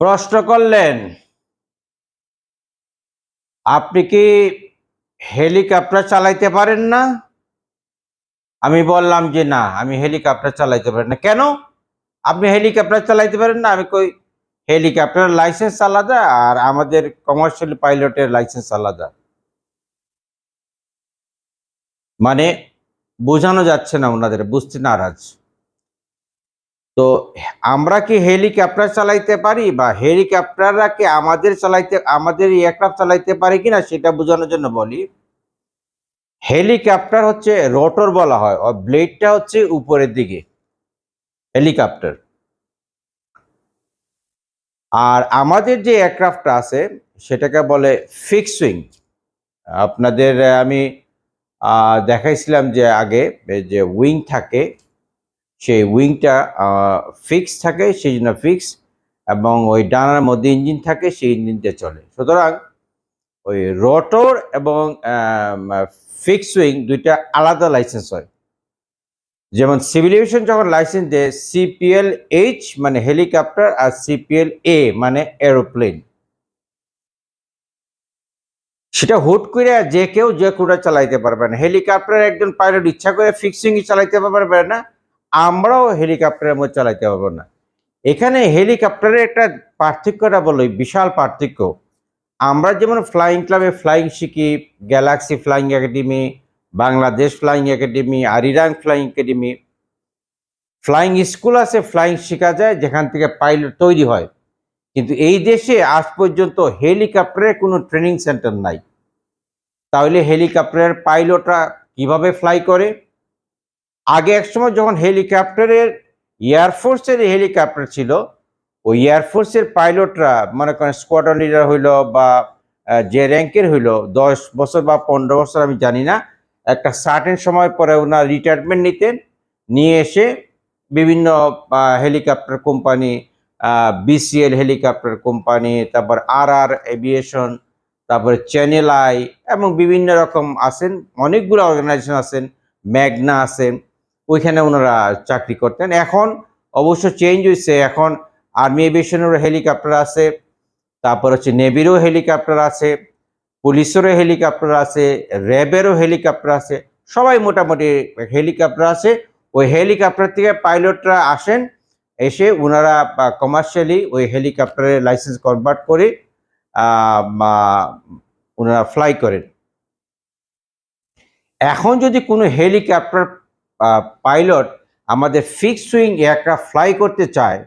প্রশ্ন করলেন, আপনি কি হেলিকপ্টার চালাইতে পারেন না? আমি বললাম যে না, আমি হেলিকপ্টার চালাইতে পারি না। কেন আপনি হেলিকপ্টার চালাইতে পারেন না? আমি কই, হেলিকপ্টারের লাইসেন্স আলাদা আর আমাদের কমার্শিয়াল পাইলটের লাইসেন্স আলাদা। মানে বোঝানো যাচ্ছে না, ওনাদের বুঝতে নারাজ। তো আমরা কি হেলিকপ্টার চালাইতে পারি, বা হেলিকপ্টাররা কি আমাদের এয়ারক্রাফট চালাইতে পারে কিনা সেটা বোঝানোর জন্য বলি। হেলিকপ্টার হচ্ছে রোটর বলা হয়, আর ব্লেডটা হচ্ছে উপরের দিকে হেলিকপ্টার। আর আমাদের যে এয়ারক্রাফটটা আছে সেটাকে বলে ফিক্সড উইং। আপনাদের আমি দেখাইছিলাম যে আগে যে উইং থাকে, সেই উইংটা ফিক্স থাকে, সেই জন্য ফিক্স, এবং ওই ডানার মধ্যে ইঞ্জিন থাকে, সেই ইঞ্জিনটা চলে। সুতরাং ওই রোটর এবং ফিক্সড উইং দুইটা আলাদা লাইসেন্স হয়। যেমন সিভিল এভিয়েশন যখন লাইসেন্স দেয়, সিপিএল এইচ মানে হেলিকপ্টার, আর সিপিএল এ মানে এরোপ্লেন। সেটা হুট করে যে কেউ যে কোটা চালাইতে পারবে না। হেলিকপ্টার একজন পাইলট ইচ্ছা করে ফিক্সিং চালাইতে পারবে না, আমরাও হেলিকপ্টারের মধ্যে চালাইতে পারবো না। এখানে হেলিকপ্টারের একটা পার্থক্যটা বলো, বিশাল পার্থক্য। আমরা যেমন ফ্লাইং ক্লাবে ফ্লাইং শিখি, Galaxy flying academy, Bangladesh flying academy, Arirang flying academy, flying school আছে, ফ্লাইং শেখা যায়, যেখান থেকে পাইলট তৈরি হয়। কিন্তু এই দেশে আজ পর্যন্ত হেলিকপ্টারের কোনো ট্রেনিং সেন্টার নাই। তাহলে হেলিকপ্টারের পাইলটরা কিভাবে ফ্লাই করে? আগে একসময় যখন হেলিকপ্টারের এয়ারফোর্সের হেলিকপ্টার ছিল, ওই এয়ারফোর্সের পাইলটরা মনে করেন স্কোয়াড্রন লিডার হইলো বা যে র্যাঙ্কের হইলো, 10 বছর বা 15 বছর আমি জানি না, একটা সার্টেন সময় পরে ওনার রিটায়ারমেন্ট নিতেন, নিয়ে এসে বিভিন্ন helicopter company, BCL helicopter company, তারপর আর এভিয়েশন, তারপরে চ্যানেল আই, এবং বিভিন্ন রকম আছেন, অনেকগুলো অর্গানাইজেশন আছেন, ম্যাগনা আছেন, ওইখানে ওনারা চাকরি করতেন। এখন অবশ্য চেঞ্জ হয়েছে, এখন আর্মি এভিয়েশনেরও হেলিকপ্টার আছে, তারপর হচ্ছে নেভিরও হেলিকপ্টার আছে, পুলিশেরও হেলিকপ্টার আছে, র্যাবেরও হেলিকপ্টার আছে, সবাই মোটামুটি হেলিকপ্টার আছে। ওই হেলিকপ্টার থেকে পাইলটরা আসেন, এসে ওনারা কমার্শিয়ালি ওই হেলিকপ্টারের লাইসেন্স কনভার্ট করে ওনারা ফ্লাই করেন। এখন যদি কোনো হেলিকপ্টার পাইলট আমাদের ফিক্সড উইং এয়ারক্রাফট ফ্লাই করতে চায়,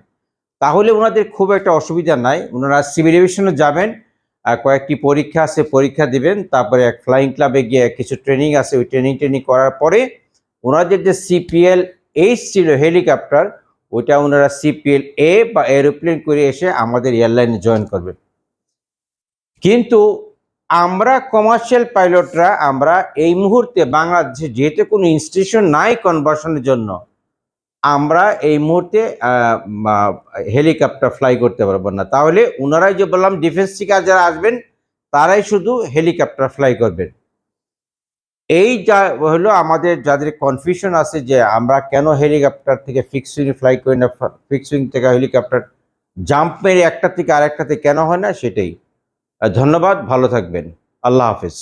তাহলে ওনাদের খুব একটা অসুবিধা নাই। ওনারা সিভিল এভিয়েশনে যাবেন, কয়েকটি পরীক্ষা আছে, পরীক্ষা দিবেন, তারপরে এক ফ্লাইং ক্লাবে গিয়ে কিছু ট্রেনিং আছে, ওই ট্রেনিং করার পরে ওনাদের যে সিপিএল এইচ ছিল হেলিকপ্টার, ওইটা ওনারা সিপিএল এ বা এরোপ্লেন করে এসে আমাদের এয়ারলাইনে জয়েন করবেন। কিন্তু আমরা কমার্শিয়াল পাইলটরা, আমরা এই মুহূর্তে বাংলাদেশে যেহেতু কোনো ইনস্টিটিউশন নাই কনভার্সনের জন্য, আমরা এই মুহূর্তে হেলিকপ্টার ফ্লাই করতে পারবো না। তাহলে ওনারাই যে বললাম ডিফেন্স থেকে যারা আসবেন তারাই শুধু হেলিকপ্টার ফ্লাই করবেন। এই যা হলো আমাদের যাদের কনফিউশন আছে যে আমরা কেন হেলিকপ্টার থেকে ফিক্সড উইং ফ্লাই করি না, ফিক্সড উইং থেকে হেলিকপ্টার জাম্প মেরে একটা থেকে আরেকটাতে কেন হয় না, সেটাই। ধন্যবাদ, ভালো থাকবেন, আল্লাহ হাফিজ।